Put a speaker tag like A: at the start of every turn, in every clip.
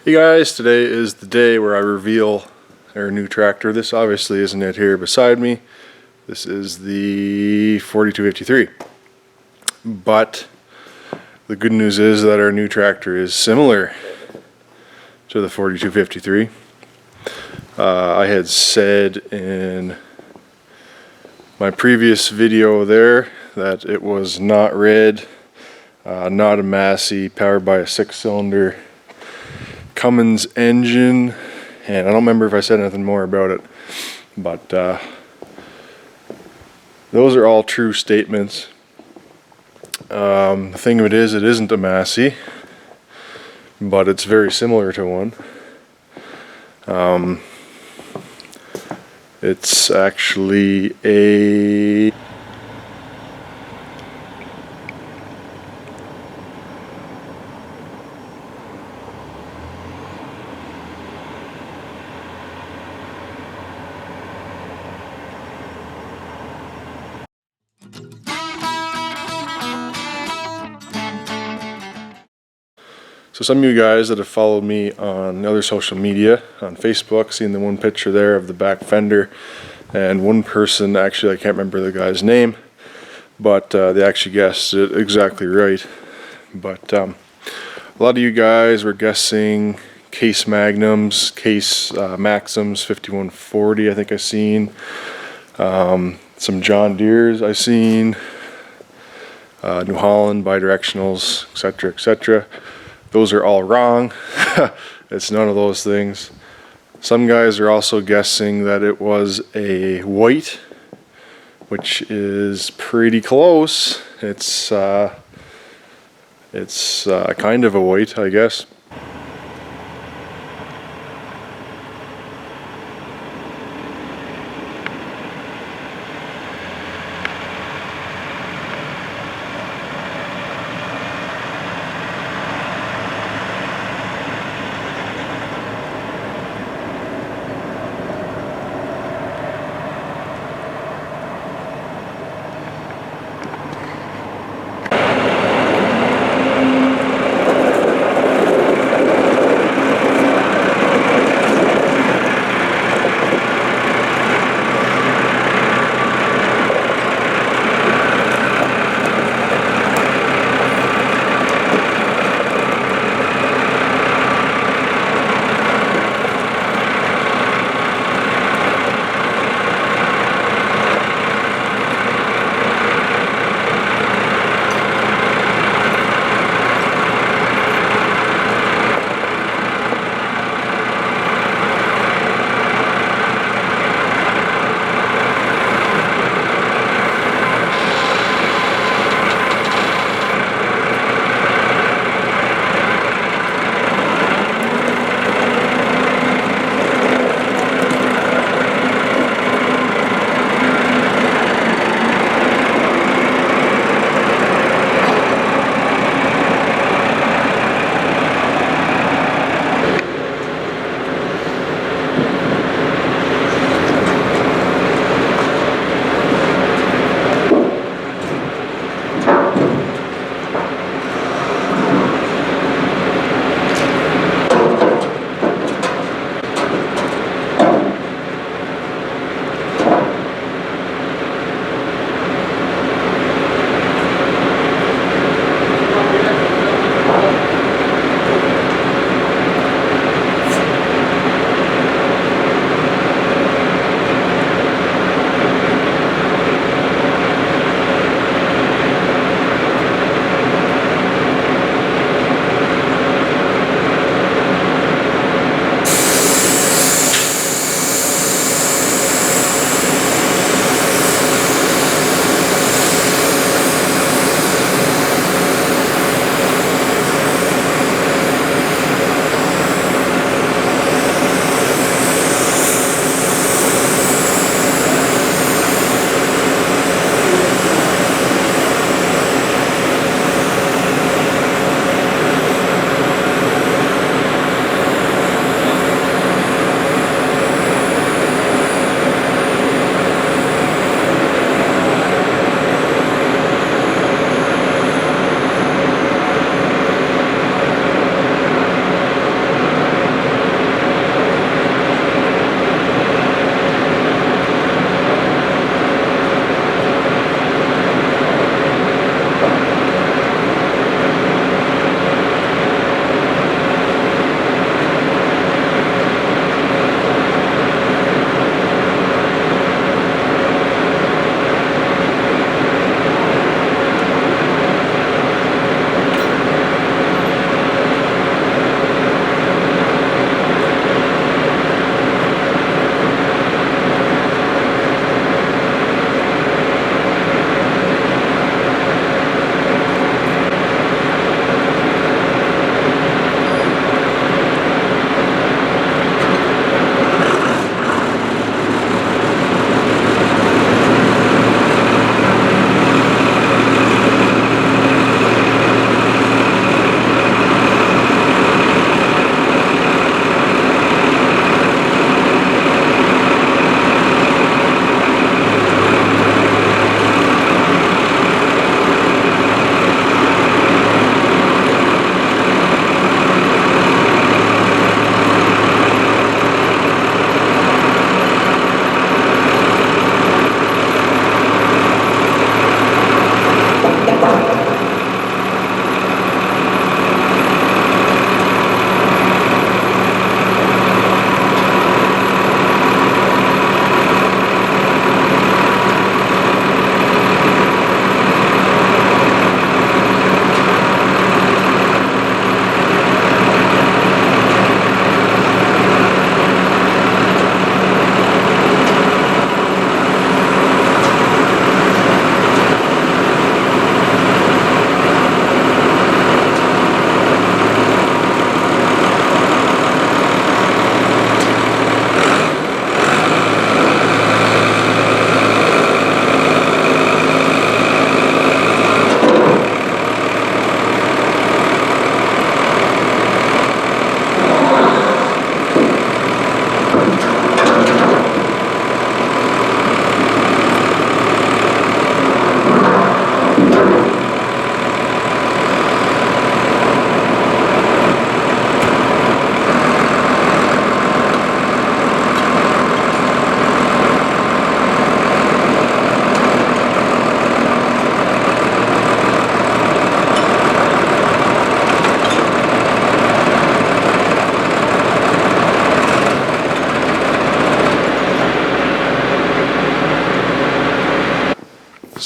A: Hey guys, today is the day where I reveal our new tractor. This obviously isn't it here beside me. This is the 4253. But the good news is that our new tractor is similar to the 4253. I had said in my previous video there that it was not red, not a Massey, powered by a 6-cylinder Cummins engine, and I don't remember if I said anything more about it, but those are all true statements. The thing of it isn't a Massey, but it's very similar to one. It's actually a So some of you guys that have followed me on other social media, on Facebook, seen the one picture there of the back fender, and one person, actually I can't remember the guy's name, but they actually guessed it exactly right. But a lot of you guys were guessing Case Magnums, Case Maxims 5140 I think I seen, some John Deeres I seen, New Holland bidirectionals, etc., etc. Those are all wrong. It's none of those things. Some guys are also guessing that it was a white, which is pretty close. It's kind of a white, I guess.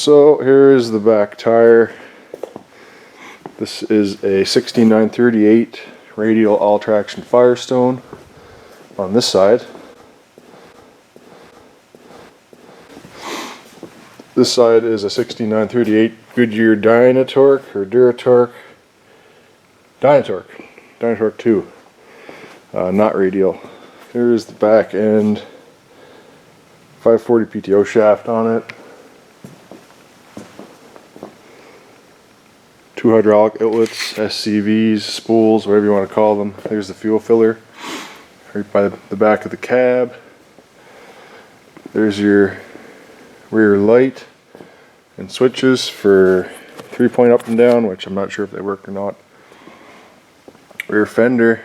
A: So here is the back tire. This is a 16938 radial all traction Firestone on this side. This side is a 16938 Goodyear Dynatorque or Duratorque. Dynatorque 2, not radial. Here's the back end, 540 PTO shaft on it. 2 hydraulic outlets, SCVs, spools, whatever you want to call them. There's the fuel filler right by the back of the cab. There's your rear light and switches for 3-point up and down, which I'm not sure if they work or not. Rear fender,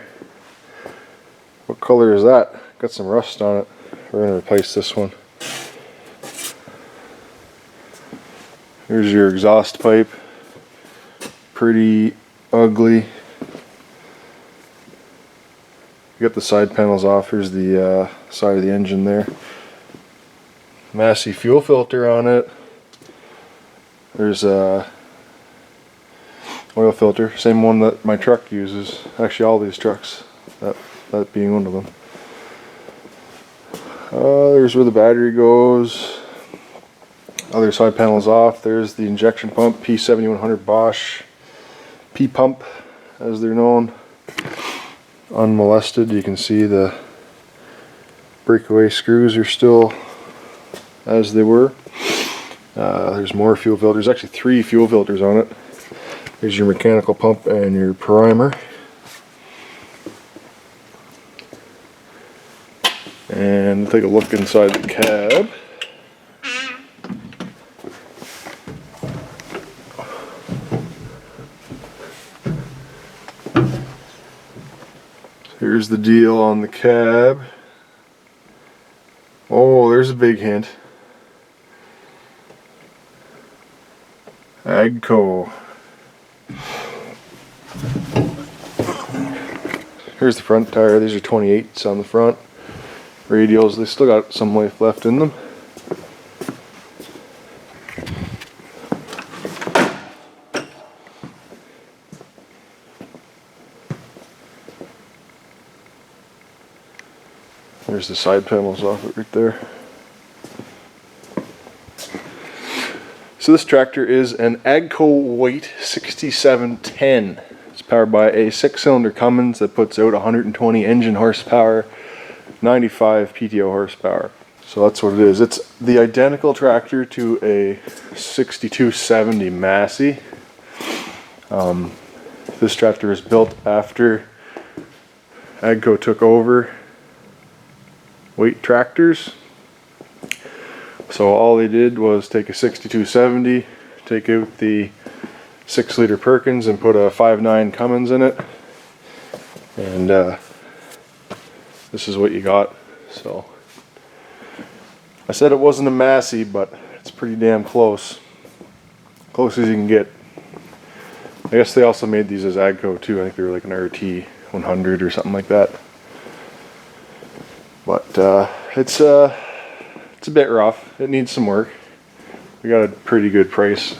A: what color is that? Got some rust on it. We're going to replace this one. Here's your exhaust pipe, pretty ugly. You got the side panels off. Here's the side of the engine there. Massey fuel filter on it. There's a oil filter, same one that my truck uses. Actually, all these trucks, that being one of them. There's where the battery goes. Other side panels off. There's the injection pump, P7100 Bosch P-pump, as they're known. Unmolested. You can see the breakaway screws are still as they were. There's more fuel filters. There's actually 3 fuel filters on it. Here's your mechanical pump and your primer. And take a look inside the cab. Here's the deal on the cab. Oh, there's a big hint. Agco. Here's the front tire. These are 28s on the front. Radials, they still got some life left in them. There's the side panels off it right there. So this tractor is an Agco Weight 6710. It's powered by a 6-cylinder Cummins that puts out 120 engine horsepower, 95 PTO horsepower. So that's what it is. It's the identical tractor to a 6270 Massey. This tractor is built after Agco took over weight tractors. So all they did was take a 6270, take out the 6-liter Perkins and put a 5.9 Cummins in it, and this is what you got. So I said it wasn't a Massey, but it's pretty damn close. Close as you can get. I guess they also made these as Agco too. I think they were like an RT 100 or something like that. But it's a bit rough. It needs some work. We got a pretty good price.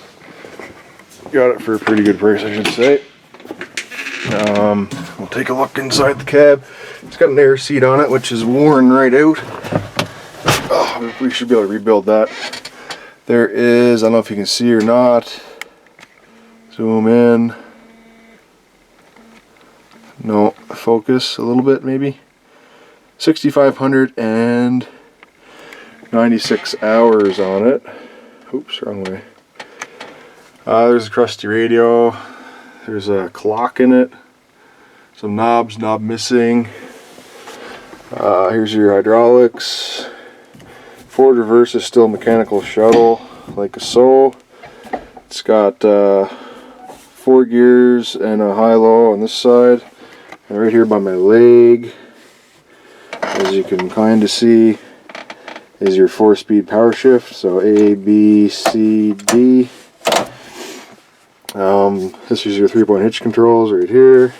A: Got it for a pretty good price, I should say. We'll take a look inside the cab. It's got an air seat on it, which is worn right out. Oh, we should be able to rebuild that. There is, I don't know if you can see or not. Zoom in. No, focus a little bit maybe. 6,596 hours on it. Oops, wrong way. There's a crusty radio. There's a clock in it. Some knobs, knob missing. Here's your hydraulics. Forward reverse is still mechanical shuttle, like so. It's got 4 gears and a high-low on this side. And right here by my leg, as you can kind of see, is your 4-speed power shift. So A, B, C, D. This is your 3-point hitch controls right here.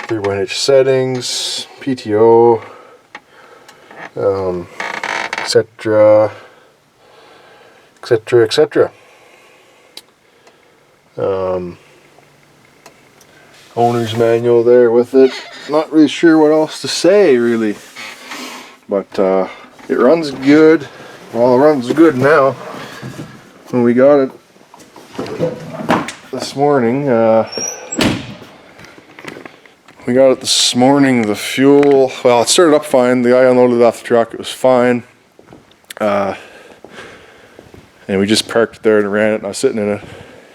A: 3-point hitch settings, PTO, etc. etc., etc. Owner's manual there with it. Not really sure what else to say, really. But it runs good. Well, it runs good now. When we got it this morning, the fuel, well, it started up fine. The guy unloaded it off the truck. It was fine. And we just parked it there and ran it, and I was sitting in it,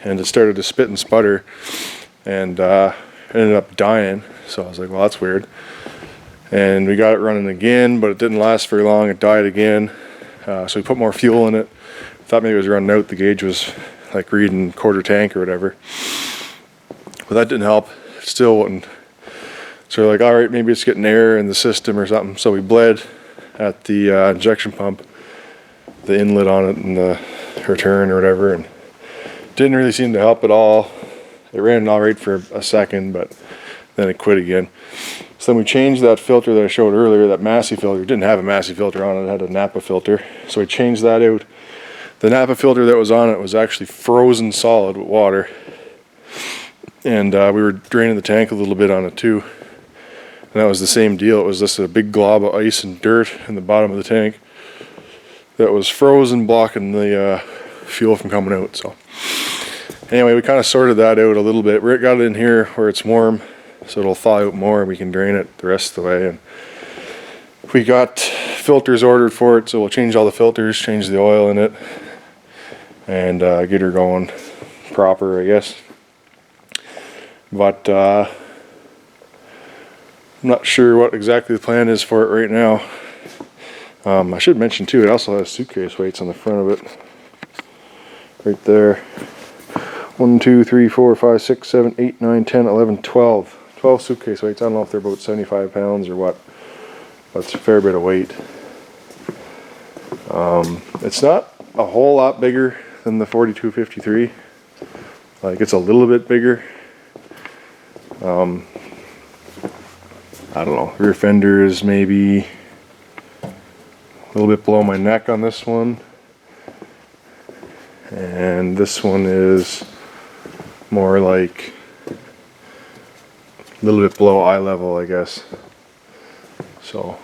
A: and it started to spit and sputter, and ended up dying. So I was like, well, that's weird. And we got it running again, but it didn't last very long. It died again. So we put more fuel in it. Thought maybe it was running out. The gauge was like reading quarter tank or whatever. But that didn't help. It still wouldn't. So we're like, all right, maybe it's getting air in the system or something. So we bled at the injection pump, the inlet on it and the return or whatever, and didn't really seem to help at all. It ran all right for a second, but then it quit again. So then we changed that filter that I showed earlier, that Massey filter. It didn't have a Massey filter on it, it had a Napa filter. So we changed that out. The Napa filter that was on it was actually frozen solid with water. And we were draining the tank a little bit on it too. And that was the same deal. It was just a big glob of ice and dirt in the bottom of the tank that was frozen, blocking the fuel from coming out. So anyway, we kind of sorted that out a little bit. We got it in here where it's warm, so it'll thaw out more and we can drain it the rest of the way. And we got filters ordered for it, so we'll change all the filters, change the oil in it, and get her going proper, I guess. But I'm not sure what exactly the plan is for it right now. I should mention too, it also has suitcase weights on the front of it. Right there. 1, 2, 3, 4, 5, 6, 7, 8, 9, 10, 11, 12. 12 suitcase weights. I don't know if they're about 75 pounds or what. That's a fair bit of weight. It's not a whole lot bigger than the 4253. Like, it's a little bit bigger. I don't know. Rear fender is maybe a little bit below my neck on this one. And this one is more like a little bit below eye level, I guess. So,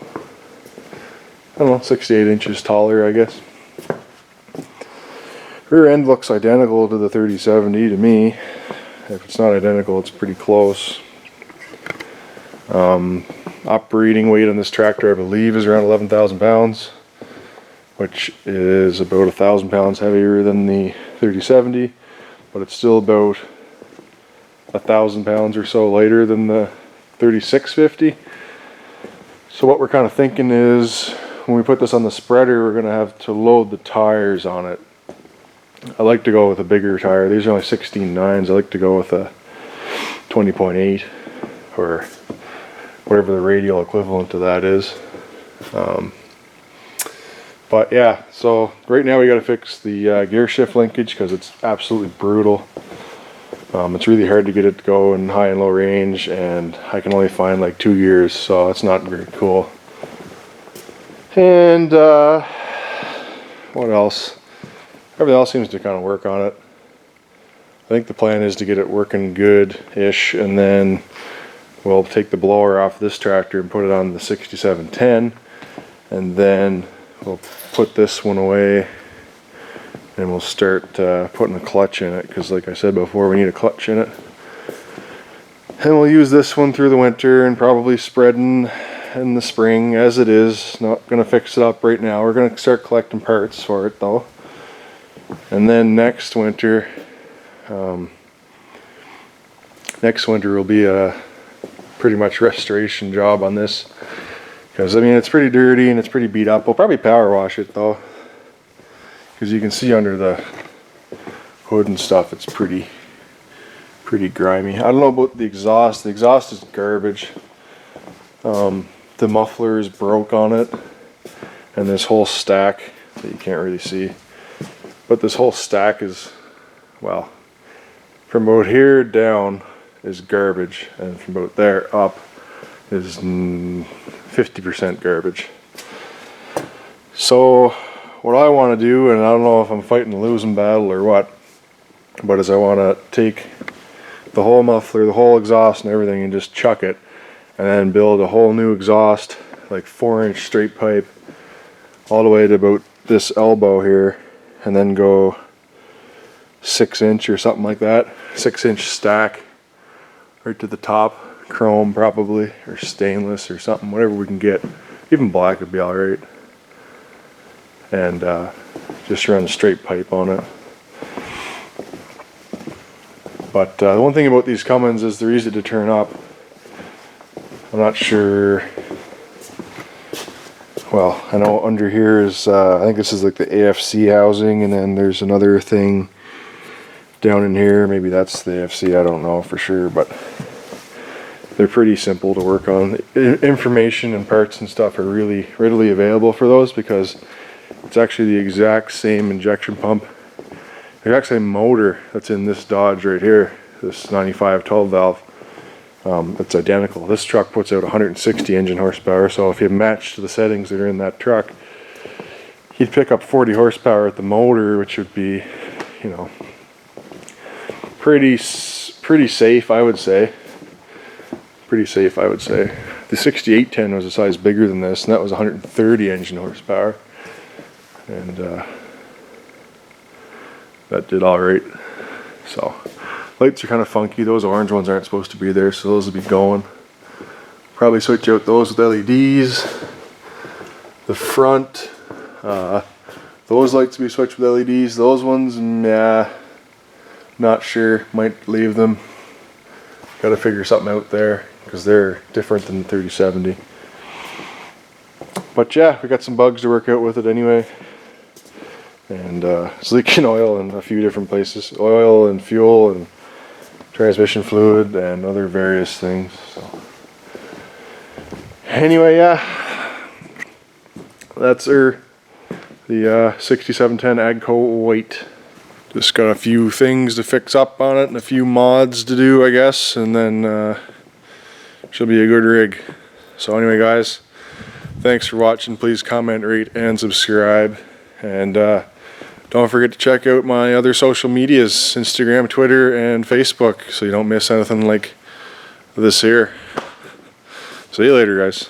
A: I don't know, 6 to 8 inches taller, I guess. Rear end looks identical to the 3070 to me. If it's not identical, it's pretty close. Operating weight on this tractor, I believe, is around 11,000 pounds, which is about 1,000 pounds heavier than the 3070, but it's still about 1,000 pounds or so lighter than the 3650. So what we're kind of thinking is, when we put this on the spreader, we're going to have to load the tires on it. I like to go with a bigger tire. These are only 16.9s. I like to go with a 20.8 or whatever the radial equivalent to that is. But yeah, so right now we got to fix the gear shift linkage because it's absolutely brutal. It's really hard to get it to go in high and low range, and I can only find like 2 gears, so that's not very cool. And what else? Everything else seems to kind of work on it. I think the plan is to get it working good-ish, and then we'll take the blower off this tractor and put it on the 6710, and then we'll put this one away and we'll start putting a clutch in it, because like I said before, we need a clutch in it. And we'll use this one through the winter and probably spreading in the spring as it is. Not going to fix it up right now. We're going to start collecting parts for it though. And then next winter will be a pretty much restoration job on this, because I mean it's pretty dirty and it's pretty beat up. We'll probably power wash it though, because you can see under the hood and stuff it's pretty grimy. I don't know about the exhaust. The exhaust is garbage. The muffler is broke on it, and this whole stack that you can't really see, but this whole stack is, well, from about here down is garbage, and from about there up is 50% garbage. So what I want to do, and I don't know if I'm fighting a losing battle or what, but is I want to take the whole muffler, the whole exhaust and everything, and just chuck it, and then build a whole new exhaust, like 4-inch straight pipe, all the way to about this elbow here, and then go 6-inch or something like that, 6-inch stack right to the top, chrome probably, or stainless or something, whatever we can get. Even black would be alright. And just run a straight pipe on it. But the one thing about these Cummins is they're easy to turn up. I'm not sure. Well, I know under here is, I think this is like the AFC housing, and then there's another thing down in here. Maybe that's the AFC, I don't know for sure, but they're pretty simple to work on. Information and parts and stuff are really readily available for those, because it's actually the exact same injection pump, the exact same motor that's in this Dodge right here, this 95 12 valve. It's identical. This truck puts out 160 engine horsepower, so if you match the settings that are in that truck, you'd pick up 40 horsepower at the motor, which would be, you know, pretty safe, I would say. Pretty safe, I would say. The 6810 was a size bigger than this, and that was 130 engine horsepower. And that did alright. So, lights are kind of funky. Those orange ones aren't supposed to be there, so those will be going. Probably switch out those with LEDs. The front, those lights will be switched with LEDs. Those ones, nah, not sure. Might leave them. Got to figure something out there, because they're different than the 3070. But yeah, we got some bugs to work out with it anyway. And it's leaking oil in a few different places. Oil and fuel and transmission fluid and other various things. So anyway, yeah, that's the 6710 Agco White. Just got a few things to fix up on it and a few mods to do, I guess, and then she'll be a good rig. So anyway, guys, thanks for watching. Please comment, rate, and subscribe. And don't forget to check out my other social medias, Instagram, Twitter, and Facebook, so you don't miss anything like this here. See you later, guys.